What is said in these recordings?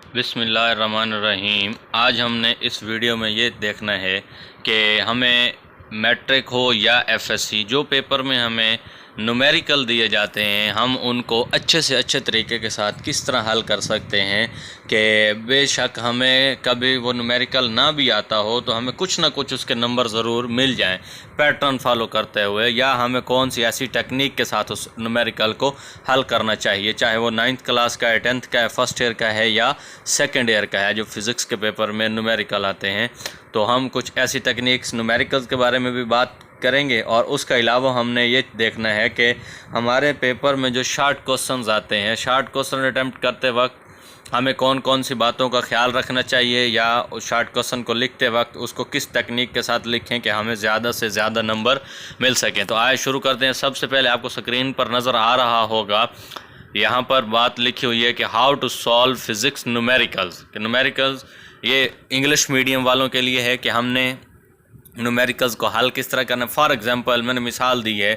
बिस्मिल्लाहिर्रहमानिर्रहीम। आज हमने इस वीडियो में ये देखना है कि हमें मैट्रिक हो या एफएससी, जो पेपर में हमें न्यूमेरिकल दिए जाते हैं, हम उनको अच्छे से अच्छे तरीके के साथ किस तरह हल कर सकते हैं कि बेशक हमें कभी वो न्यूमेरिकल ना भी आता हो तो हमें कुछ ना कुछ उसके नंबर ज़रूर मिल जाएं पैटर्न फॉलो करते हुए, या हमें कौन सी ऐसी टेक्निक के साथ उस न्यूमेरिकल को हल करना चाहिए, चाहे वो 9th क्लास का है, 10th का है, फर्स्ट ईयर का है या सेकेंड ईयर का है। जो फिज़िक्स के पेपर में न्यूमेरिकल आते हैं, तो हम कुछ ऐसी टेक्निक्स न्यूमेरिकल्स के बारे में भी बात करेंगे, और उसके अलावा हमने ये देखना है कि हमारे पेपर में जो शार्ट क्वेश्चंस आते हैं, शार्ट क्वेश्चन अटैम्प्ट करते वक्त हमें कौन कौन सी बातों का ख्याल रखना चाहिए, या उस शार्ट क्वेश्चन को लिखते वक्त उसको किस टेक्निक के साथ लिखें कि हमें ज़्यादा से ज़्यादा नंबर मिल सकें। तो आइए शुरू करते हैं। सबसे पहले आपको स्क्रीन पर नज़र आ रहा होगा, यहाँ पर बात लिखी हुई है कि how to solve physics numericals. Numericals ये इंग्लिश मीडियम वालों के लिए है कि हमने न्यूमेरिकल्स को हल किस तरह करना है। फॉर एग्जांपल मैंने मिसाल दी है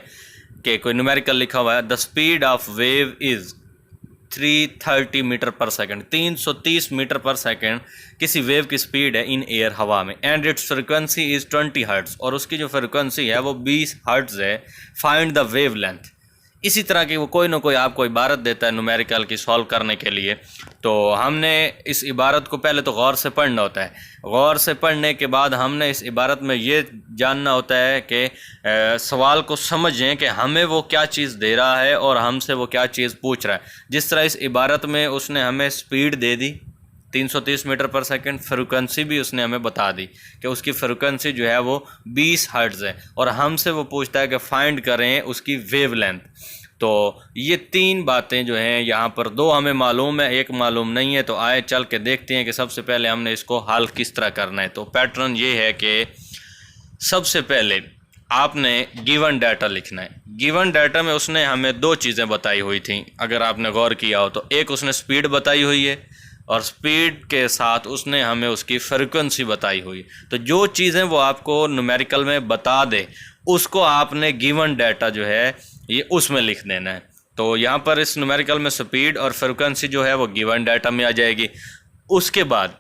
कि कोई न्यूमेरिकल लिखा हुआ है, the speed of wave is 330 metre per second, 330 metre per second किसी वेव की स्पीड है इन एयर, हवा में, and its frequency is 20 hertz, और उसकी जो फ्रिक्वेंसी है वो 20 हर्ट्ज़ है। Find the wavelength. इसी तरह की वो कोई ना कोई आपको इबारत देता है न्यूमेरिकल की सॉल्व करने के लिए। तो हमने इस इबारत को पहले तो गौर से पढ़ना होता है। गौर से पढ़ने के बाद हमने इस इबारत में ये जानना होता है कि सवाल को समझें कि हमें वो क्या चीज़ दे रहा है और हमसे वो क्या चीज़ पूछ रहा है। जिस तरह इस इबारत में उसने हमें स्पीड दे दी 330 मीटर पर सेकंड, फ्रिक्वेंसी भी उसने हमें बता दी कि उसकी फ्रिक्वेंसी जो है वो 20 हर्ट्ज़ है, और हमसे वो पूछता है कि फाइंड करें उसकी वेव लेंथ। तो ये तीन बातें जो हैं यहाँ पर, दो हमें मालूम है, एक मालूम नहीं है। तो आए चल के देखते हैं कि सबसे पहले हमने इसको हल किस तरह करना है। तो पैटर्न ये है कि सबसे पहले आपने गिवन डाटा लिखना है। गिवन डाटा में उसने हमें दो चीज़ें बताई हुई थी, अगर आपने गौर किया हो तो। एक उसने स्पीड बताई हुई है, और स्पीड के साथ उसने हमें उसकी फ्रिक्वेंसी बताई हुई। तो जो चीज़ें वो आपको न्यूमेरिकल में बता दे, उसको आपने गिवन डाटा जो है ये उसमें लिख देना है। तो यहाँ पर इस न्यूमेरिकल में स्पीड और फ्रिक्वेंसी जो है वो गिवन डाटा में आ जाएगी। उसके बाद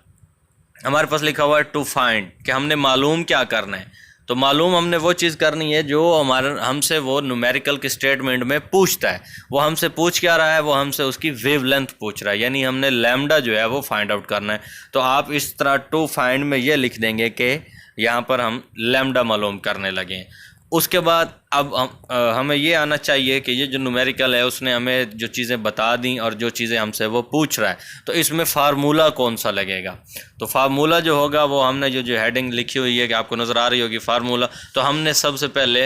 हमारे पास लिखा हुआ है टू फाइंड, कि हमने मालूम क्या करना है। तो मालूम हमने वो चीज़ करनी है जो हमसे वो न्यूमेरिकल के स्टेटमेंट में पूछता है। वो हमसे पूछ क्या रहा है, वो हमसे उसकी वेव लेंथ पूछ रहा है, यानी हमने लैम्डा जो है वो फाइंड आउट करना है। तो आप इस तरह टू फाइंड में ये लिख देंगे कि यहाँ पर हम लैम्डा मालूम करने लगे हैं। उसके बाद अब हमें ये आना चाहिए कि ये जो न्यूमेरिकल है उसने हमें जो चीज़ें बता दी और जो चीज़ें हमसे वो पूछ रहा है, तो इसमें फार्मूला कौन सा लगेगा। तो फार्मूला जो होगा वो हमने जो हेडिंग लिखी हुई है कि आपको नज़र आ रही होगी फार्मूला, तो हमने सबसे पहले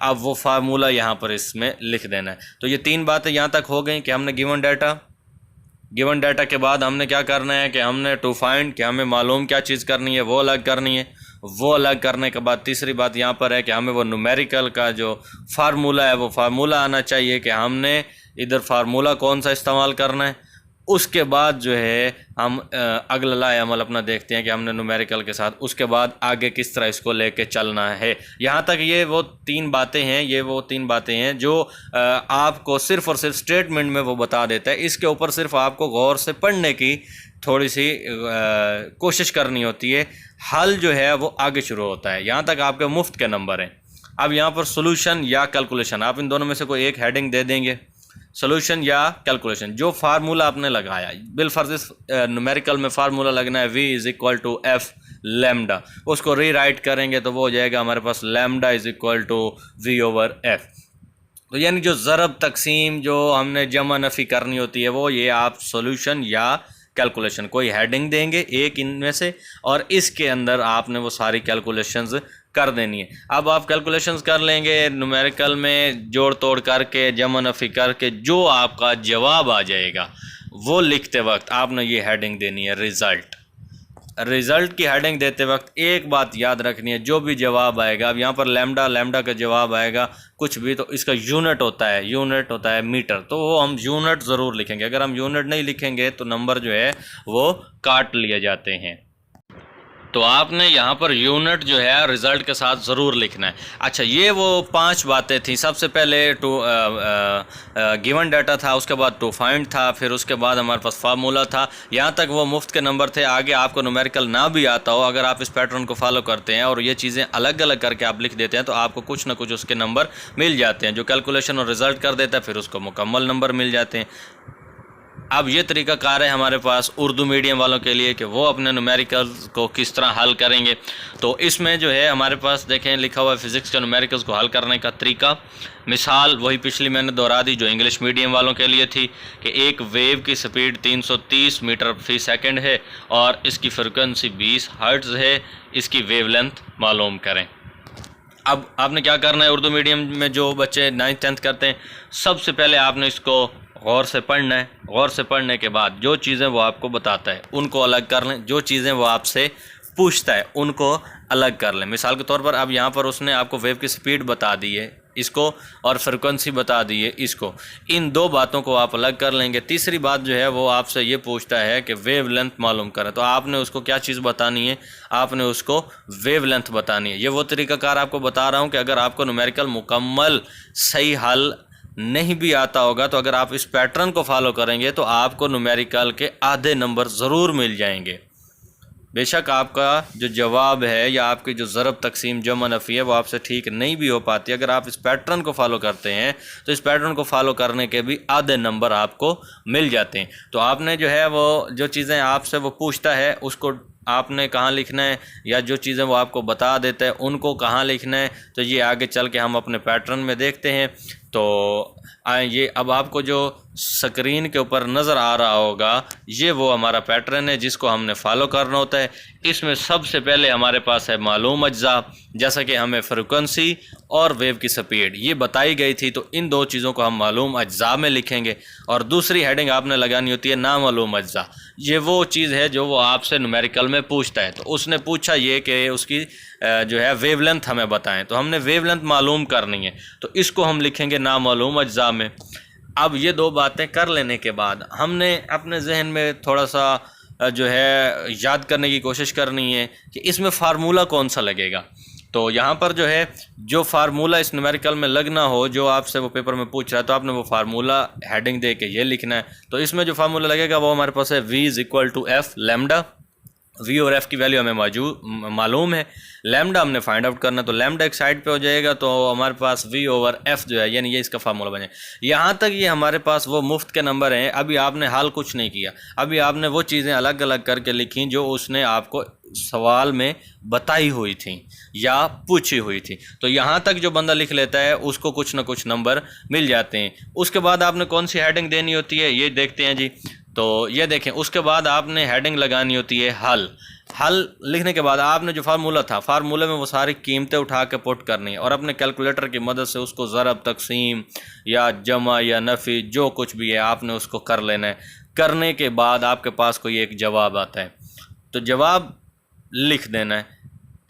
अब वो फार्मूला यहाँ पर इसमें लिख देना है। तो ये तीन बातें यहाँ तक हो गई कि हमने गिवन डाटा के बाद हमने क्या करना है कि हमने टू फाइंड, कि हमें मालूम क्या चीज़ करनी है वो अलग करनी है। वो अलग करने के बाद तीसरी बात यहाँ पर है कि हमें वो न्यूमेरिकल का जो फार्मूला है वो फार्मूला आना चाहिए कि हमने इधर फार्मूला कौन सा इस्तेमाल करना है। उसके बाद जो है हम अगला लाए अमल अपना देखते हैं कि हमने न्यूमेरिकल के साथ उसके बाद आगे किस तरह इसको लेके चलना है। यहाँ तक ये वो तीन बातें हैं जो आपको सिर्फ़ और सिर्फ स्टेटमेंट में वो बता देता है। इसके ऊपर सिर्फ आपको गौर से पढ़ने की थोड़ी सी कोशिश करनी होती है। हल जो है वो आगे शुरू होता है। यहाँ तक आपके मुफ्त के नंबर हैं। अब यहाँ पर सोल्यूशन या कैलकुलेशन, आप इन दोनों में से कोई एक हेडिंग दे देंगे, सोल्यूशन या कैलकुलेशन। जो फार्मूला आपने लगाया, बिलफर्ज न्यूमेरिकल में फार्मूला लगना है v is equal to f lambda, उसको रीराइट करेंगे तो वो हो जाएगा हमारे पास lambda is equal to v over f. तो यानी जो ज़रब तकसीम जो हमने जमा नफ़ी करनी होती है वो, ये आप सोल्यूशन या कैलकुलेशन कोई हेडिंग देंगे एक इनमें से, और इसके अंदर आपने वो सारी कैलकुलेशंस कर देनी है। अब आप कैलकुलेशंस कर लेंगे न्यूमेरिकल में, जोड़ तोड़ करके, जमा नफ़ी करके, जो आपका जवाब आ जाएगा वो लिखते वक्त आपने ये हेडिंग देनी है रिज़ल्ट। रिज़ल्ट की हेडिंग देते वक्त एक बात याद रखनी है, जो भी जवाब आएगा, अब यहाँ पर लैम्डा का जवाब आएगा कुछ भी, तो इसका यूनिट होता है मीटर, तो वो हम यूनिट ज़रूर लिखेंगे। अगर हम यूनिट नहीं लिखेंगे तो नंबर जो है वो काट लिए जाते हैं। तो आपने यहाँ पर यूनिट जो है रिज़ल्ट के साथ ज़रूर लिखना है। अच्छा, ये वो 5 बातें थी। सबसे पहले टू गिवन डाटा था, उसके बाद टू फाइंड था, फिर उसके बाद हमारे पास फार्मूला था। यहाँ तक वो मुफ्त के नंबर थे। आगे आपको न्यूमेरिकल ना भी आता हो, अगर आप इस पैटर्न को फॉलो करते हैं और ये चीज़ें अलग अलग करके आप लिख देते हैं तो आपको कुछ ना कुछ उसके नंबर मिल जाते हैं। जो कैलकुलेशन और रिज़ल्ट कर देता है फिर उसको मुकम्मल नंबर मिल जाते हैं। अब ये तरीका कार है हमारे पास उर्दू मीडियम वालों के लिए कि वो अपने न्यूमेरिकल्स को किस तरह हल करेंगे। तो इसमें जो है हमारे पास देखें लिखा हुआ है फिज़िक्स के न्यूमेरिकल्स को हल करने का तरीका। मिसाल वही पिछली मैंने दोहरा दी जो इंग्लिश मीडियम वालों के लिए थी कि एक वेव की स्पीड 330 मीटर फी सेकंड है और इसकी फ्रिक्वेंसी 20 हर्ट्ज़ है। इसकी वेवलेंथ मालूम करें। अब आपने क्या करना है, उर्दू मीडियम में जो बच्चे 9th 10th करते हैं, सबसे पहले आपने इसको गौर से पढ़ना है। गौर से पढ़ने के बाद जो चीज़ें वो आपको बताता है उनको अलग कर लें, जो चीज़ें वो आपसे पूछता है उनको अलग कर लें। मिसाल के तौर पर अब यहाँ पर उसने आपको वेव की स्पीड बता दी है इसको और फ्रिक्वेंसी बता दी है इसको, इन 2 बातों को आप अलग कर लेंगे। तीसरी बात जो है वो आपसे ये पूछता है कि वेव लेंथ मालूम करें, तो आपने उसको क्या चीज़ बतानी है, आपने उसको वेव लेंथ बतानी है। ये वो तरीक़ाकार आपको बता रहा हूँ कि अगर आपको न्यूमेरिकल मुकम्मल सही हल नहीं भी आता होगा तो अगर आप इस पैटर्न को फॉलो करेंगे तो आपको न्यूमेरिकल के आधे नंबर ज़रूर मिल जाएंगे। बेशक आपका जो जवाब है या आपकी जो ज़रब तकसीम जमा नफ़ी है वो आपसे ठीक नहीं भी हो पाती, अगर आप इस पैटर्न को फॉलो करते हैं तो इस पैटर्न को फॉलो करने के भी आधे नंबर आपको मिल जाते हैं। तो आपने जो है वो जो चीज़ें आपसे वो पूछता है उसको आपने कहाँ लिखना है, या जो चीज़ें वो आपको बता देता है उनको कहाँ लिखना है, तो ये आगे चल के हम अपने पैटर्न में देखते हैं। तो ये अब आपको जो स्क्रीन के ऊपर नज़र आ रहा होगा ये वो हमारा पैटर्न है जिसको हमने फॉलो करना होता है। इसमें सबसे पहले हमारे पास है मालूम अज्जा, जैसा कि हमें फ्रिक्वेंसी और वेव की स्पीड ये बताई गई थी, तो इन 2 चीज़ों को हम मालूम अज्जा में लिखेंगे। और दूसरी हेडिंग आपने लगानी होती है नामालूम अज्जा। ये वो चीज़ है जो वो आपसे न्यूमेरिकल में पूछता है। तो उसने पूछा ये कि उसकी जो है वेवलेंथ हमें बताएं, तो हमने वेवलेंथ मालूम करनी है तो इसको हम लिखेंगे नामालूम अज्जा में। अब ये 2 बातें कर लेने के बाद हमने अपने जहन में थोड़ा सा जो है याद करने की कोशिश करनी है कि इसमें फार्मूला कौन सा लगेगा। तो यहाँ पर जो है जो फार्मूला इस न्यूमेरिकल में लगना हो जो आपसे वो पेपर में पूछ रहा है तो आपने वो फार्मूला हेडिंग दे के ये लिखना है। तो इसमें जो फार्मूला लगेगा वो हमारे पास है V = F लैम्डा। V और F की वैल्यू हमें मालूम है, लैम्डा हमने फाइंड आउट करना, तो लैम्डा एक साइड पे हो जाएगा तो हमारे पास V/F जो है यानी ये इसका फार्मूला बने। यहाँ तक ये हमारे पास वो मुफ्त के नंबर हैं। अभी आपने हाल कुछ नहीं किया, अभी आपने वो चीज़ें अलग अलग करके लिखी जो उसने आपको सवाल में बताई हुई थी या पूछी हुई थी। तो यहाँ तक जो बंदा लिख लेता है उसको कुछ ना कुछ नंबर मिल जाते हैं। उसके बाद आपने कौन सी हेडिंग देनी होती है ये देखते हैं जी। तो ये देखें, उसके बाद आपने हेडिंग लगानी होती है हल। हल लिखने के बाद आपने जो फार्मूला था फार्मूले में वो सारी कीमतें उठा के पुट करनी है और अपने कैलकुलेटर की मदद से उसको ज़रब तकसीम या जमा या नफ़ी जो कुछ भी है आपने उसको कर लेना है। करने के बाद आपके पास कोई एक जवाब आता है तो जवाब लिख देना है,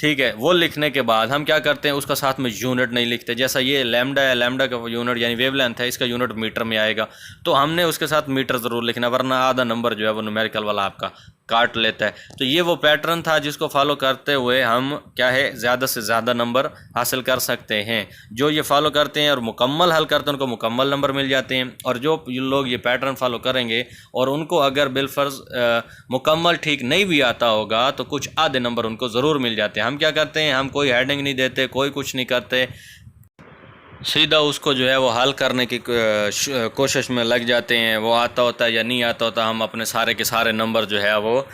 ठीक है। वो लिखने के बाद हम क्या करते हैं उसका साथ में यूनिट नहीं लिखते। जैसा ये लैम्डा है, लैम्डा का यूनिट यानी वेवलेंथ है, इसका यूनिट मीटर में आएगा तो हमने उसके साथ मीटर ज़रूर लिखना, वरना आधा नंबर जो है वो न्यूमेरिकल वाला आपका काट लेता है। तो ये वो पैटर्न था जिसको फॉलो करते हुए हम क्या है ज़्यादा से ज़्यादा नंबर हासिल कर सकते हैं। जो ये फॉलो करते हैं और मुकम्मल हल करते हैं उनको मुकम्मल नंबर मिल जाते हैं, और जो लोग ये पैटर्न फॉलो करेंगे और उनको अगर बिलफर्ज मुकम्मल ठीक नहीं भी आता होगा तो कुछ आधे नंबर उनको ज़रूर मिल जाते हैं। हम क्या करते हैं, हम कोई हेडिंग नहीं देते, कोई कुछ नहीं करते, सीधा उसको जो है वो हल करने की कोशिश में लग जाते हैं। वो आता होता है या नहीं आता होता, हम अपने सारे के सारे नंबर जो है वो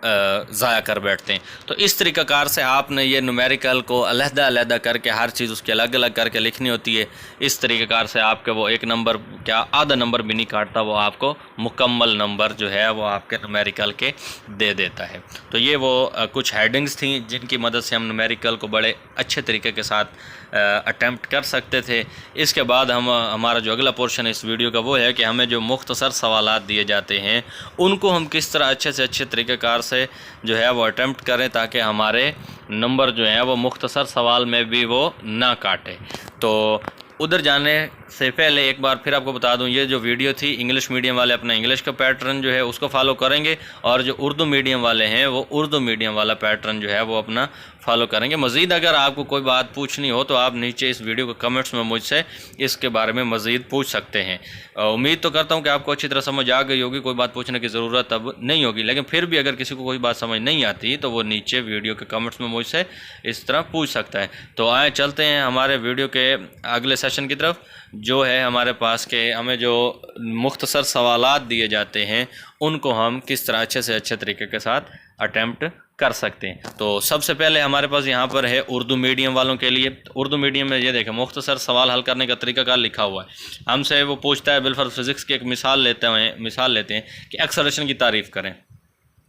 ज़ाया कर बैठते हैं। तो इस तरीक़ाकार से आपने ये न्यूमेरिकल को अलहदा करके हर चीज़ उसके अलग अलग करके लिखनी होती है। इस तरीक़ाकार से आपके वो एक नंबर क्या आधा नंबर भी नहीं काटता, वो आपको मुकम्मल नंबर जो है वो आपके न्यूमेरिकल के दे देता है। तो ये वो कुछ हेडिंग्स थी जिनकी मदद से हम न्यूमेरिकल को बड़े अच्छे तरीके के साथ अटैम्प्ट कर सकते थे। इसके बाद हमारा जो अगला पोर्शन है इस वीडियो का वो है कि हमें जो मुख्तसर सवालात दिए जाते हैं उनको हम किस तरह अच्छे से अच्छे तरीक़ेकार से जो है वो अटैम्प्ट करें ताकि हमारे नंबर जो हैं वो मुख्तसर सवाल में भी वो ना काटे। तो उधर जाने से पहले एक बार फिर आपको बता दूं, ये जो वीडियो थी इंग्लिश मीडियम वाले अपना इंग्लिश का पैटर्न जो है उसको फॉलो करेंगे, और जो उर्दू मीडियम वाले हैं वो उर्दू मीडियम वाला पैटर्न जो है वो अपना फॉलो करेंगे। मज़ीद अगर आपको कोई बात पूछनी हो तो आप नीचे इस वीडियो के कमेंट्स में मुझसे इसके बारे में मज़ीद पूछ सकते हैं। उम्मीद तो करता हूँ कि आपको अच्छी तरह समझ आ गई होगी, कोई बात पूछने की ज़रूरत अब नहीं होगी। लेकिन फिर भी अगर किसी को कोई बात समझ नहीं आती तो वो नीचे वीडियो के कमेंट्स में मुझसे इस तरह पूछ सकता है। तो आए चलते हैं हमारे वीडियो के अगले सेशन की तरफ, जो है हमारे पास के हमें जो मुख्तसर सवालात दिए जाते हैं उनको हम किस तरह अच्छे से अच्छे तरीके के साथ अटैम्प्ट कर सकते हैं। तो सबसे पहले हमारे पास यहाँ पर है उर्दू मीडियम वालों के लिए। उर्दू मीडियम में ये देखें मुख्तसर सवाल हल करने का तरीकाकार लिखा हुआ है। हमसे वो पूछता है बिलफर्ज फिज़िक्स की एक मिसाल लेते हैं कि एक्सेलरेशन की तारीफ़ करें।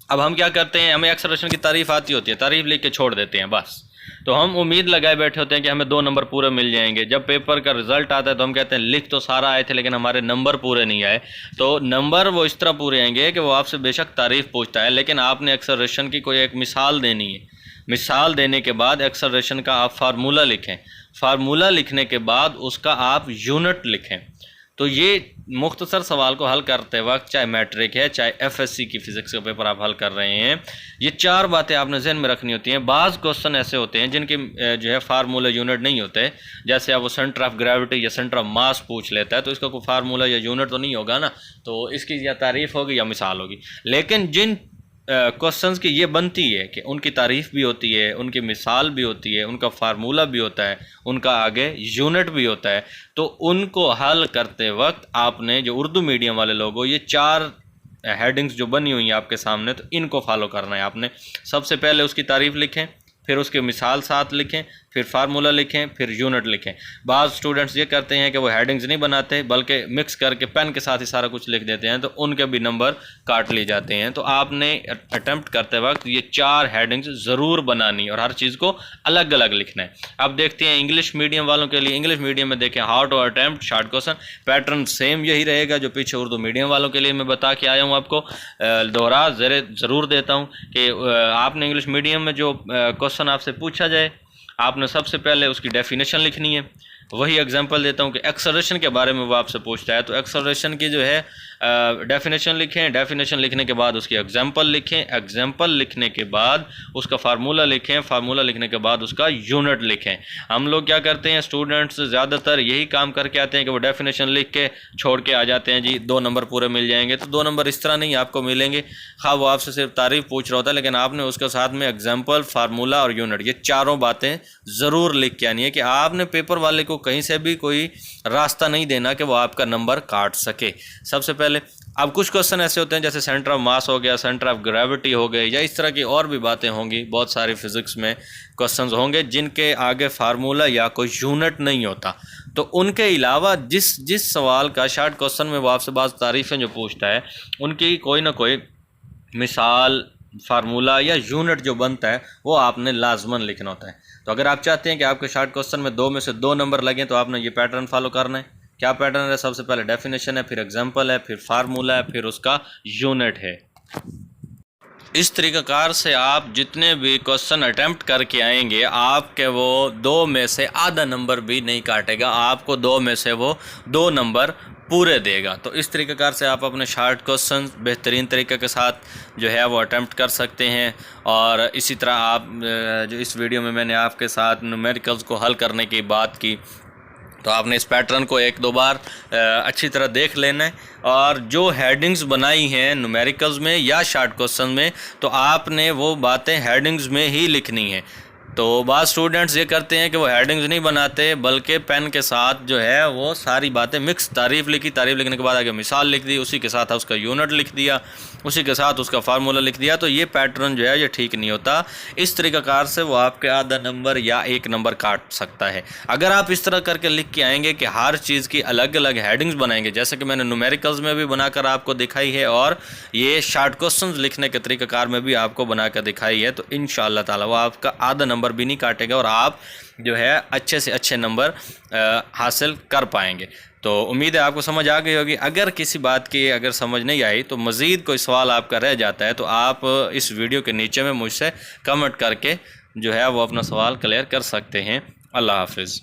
अब हम क्या करते हैं, हमें एक्सेलरेशन की तारीफ़ आती होती है, तारीफ़ लिख के छोड़ देते हैं बस। तो हम उम्मीद लगाए बैठे होते हैं कि हमें 2 नंबर पूरे मिल जाएंगे। जब पेपर का रिजल्ट आता है तो हम कहते हैं लिख तो सारा आए थे लेकिन हमारे नंबर पूरे नहीं आए। तो नंबर वो इस तरह पूरे आएंगे कि वो आपसे बेशक तारीफ़ पूछता है, लेकिन आपने एक्सेलरेशन की कोई एक मिसाल देनी है। मिसाल देने के बाद एक्सेलरेशन का आप फार्मूला लिखें, फार्मूला लिखने के बाद उसका आप यूनिट लिखें। तो ये मुख्तसर सवाल को हल करते वक्त, चाहे मैट्रिक है चाहे एफएससी की फ़िज़िक्स का पेपर आप हल कर रहे हैं, ये 4 बातें आपने जहन में रखनी होती हैं। बाज़ क्वेश्चन ऐसे होते हैं जिनके जो है फार्मूला यूनिट नहीं होते, जैसे आप वो सेंटर ऑफ ग्रेविटी या सेंटर ऑफ मास पूछ लेता है तो इसका कोई फार्मूला या यूनिट तो नहीं होगा ना, तो इसकी या तारीफ़ होगी या मिसाल होगी। लेकिन जिन क्वेश्चंस की ये बनती है कि उनकी तारीफ़ भी होती है, उनकी मिसाल भी होती है, उनका फार्मूला भी होता है, उनका आगे यूनिट भी होता है, तो उनको हल करते वक्त आपने जो उर्दू मीडियम वाले लोग हो, ये 4 हेडिंग्स जो बनी हुई हैं आपके सामने, तो इनको फॉलो करना है आपने। सबसे पहले उसकी तारीफ़ लिखें, फिर उसके मिसाल साथ लिखें, फिर फार्मूला लिखें, फिर यूनिट लिखें। बाज़ स्टूडेंट्स ये करते हैं कि वो हेडिंग्स नहीं बनाते बल्कि मिक्स करके पेन के साथ ही सारा कुछ लिख देते हैं, तो उनके भी नंबर काट लिए जाते हैं। तो आपने अटैम्प्ट करते वक्त ये 4 हेडिंग्स ज़रूर बनानी और हर चीज़ को अलग अलग लिखना है। अब देखते हैं इंग्लिश मीडियम वालों के लिए। इंग्लिश मीडियम में देखें how to attempt short question, pattern same यही रहेगा जो पीछे उर्दू मीडियम वालों के लिए मैं बता के आया हूँ। आपको दोहरा ज़रूर देता हूँ कि आपने इंग्लिश मीडियम में जो क्वेश्चन आपसे पूछा जाए, आपने सबसे पहले उसकी डेफिनेशन लिखनी है। वही एग्जांपल देता हूँ कि एक्सेलरेशन के बारे में वो आपसे पूछता है, तो एक्सेलरेशन की जो है डेफिनेशन लिखें, डेफिनेशन लिखने के बाद उसकी एग्जांपल लिखें, एग्जांपल लिखने के बाद उसका फार्मूला लिखें, फार्मूला लिखने के बाद उसका यूनिट लिखें। हम लोग क्या करते हैं, स्टूडेंट्स ज़्यादातर यही काम करके आते हैं कि वो डेफिनेशन लिख के छोड़ के आ जाते हैं, जी 2 नंबर पूरे मिल जाएंगे। तो 2 नंबर इस तरह नहीं आपको मिलेंगे। हाँ, वो आपसे सिर्फ तारीफ़ पूछ रहा होता है, लेकिन आपने उसके साथ में एग्जाम्पल, फार्मूला और यूनिट, ये 4 बातें ज़रूर लिख के आनी है कि आपने पेपर वाले को कहीं से भी कोई रास्ता नहीं देना कि वो आपका नंबर काट सके। सबसे पहले अब कुछ क्वेश्चन ऐसे होते हैं जैसे सेंटर ऑफ मास हो गया, सेंटर ऑफ ग्रेविटी हो गए, या इस तरह की और भी बातें होंगी। बहुत सारी फिज़िक्स में क्वेश्चंस होंगे जिनके आगे फार्मूला या कोई यूनिट नहीं होता। तो उनके अलावा जिस सवाल का शॉर्ट क्वेश्चन में वो आपसे बात तारीफ़ें जो पूछता है, उनकी कोई ना कोई मिसाल, फार्मूला या यूनिट जो बनता है वो आपने लाजमन लिखना होता है। तो अगर आप चाहते हैं कि आपके शॉर्ट क्वेश्चन में 2 में से 2 नंबर लगें तो आपने ये पैटर्न फॉलो करना है। क्या पैटर्न है? सबसे पहले डेफिनेशन है, फिर एग्जांपल है, फिर फार्मूला है, फिर उसका यूनिट है। इस तरीक़ाकार से आप जितने भी क्वेश्चन अटैम्प्ट करके आएंगे, आपके वो 2 में से आधा नंबर भी नहीं काटेगा, आपको 2 में से वो 2 नंबर पूरे देगा। तो इस तरीक़ाकार से आप अपने शॉर्ट क्वेश्चन बेहतरीन तरीके के साथ जो है वो अटैम्प्ट कर सकते हैं। और इसी तरह आप जो इस वीडियो में मैंने आपके साथ न्यूमेरिकल्स को हल करने की बात की, तो आपने इस पैटर्न को 1-2 बार अच्छी तरह देख लेना है। और जो हेडिंग्स बनाई हैं न्यूमेरिकल्स में या शॉर्ट क्वेश्चन में, तो आपने वो बातें हेडिंग्स में ही लिखनी है। तो बाद स्टूडेंट्स ये करते हैं कि वो हेडिंग्स नहीं बनाते बल्कि पेन के साथ जो है वो सारी बातें मिक्स, तारीफ़ लिखी, तारीफ़ लिखने के बाद आगे मिसाल लिख दी, उसी के साथ उसका यूनिट लिख दिया, उसी के साथ उसका फार्मूला लिख दिया। तो ये पैटर्न जो है ये ठीक नहीं होता। इस तरीक़ाकार से वो आपके आधा नंबर या 1 नंबर काट सकता है। अगर आप इस तरह करके लिख के आएंगे कि हर चीज़ की अलग अलग हेडिंग्स बनाएंगे, जैसे कि मैंने न्यूमेरिकल्स में भी बनाकर आपको दिखाई है और ये शॉर्ट क्वेश्चन लिखने के तरीक़ाकार में भी आपको बनाकर दिखाई है, तो इंशाअल्लाह ताला वो आपका आधा नंबर भी नहीं काटेगा और आप जो है अच्छे से अच्छे नंबर हासिल कर पाएंगे। तो उम्मीद है आपको समझ आ गई होगी। अगर किसी बात की अगर समझ नहीं आई तो मज़ीद कोई सवाल आपका रह जाता है तो आप इस वीडियो के नीचे में मुझसे कमेंट करके जो है वो अपना सवाल क्लियर कर सकते हैं। अल्लाह हाफिज़।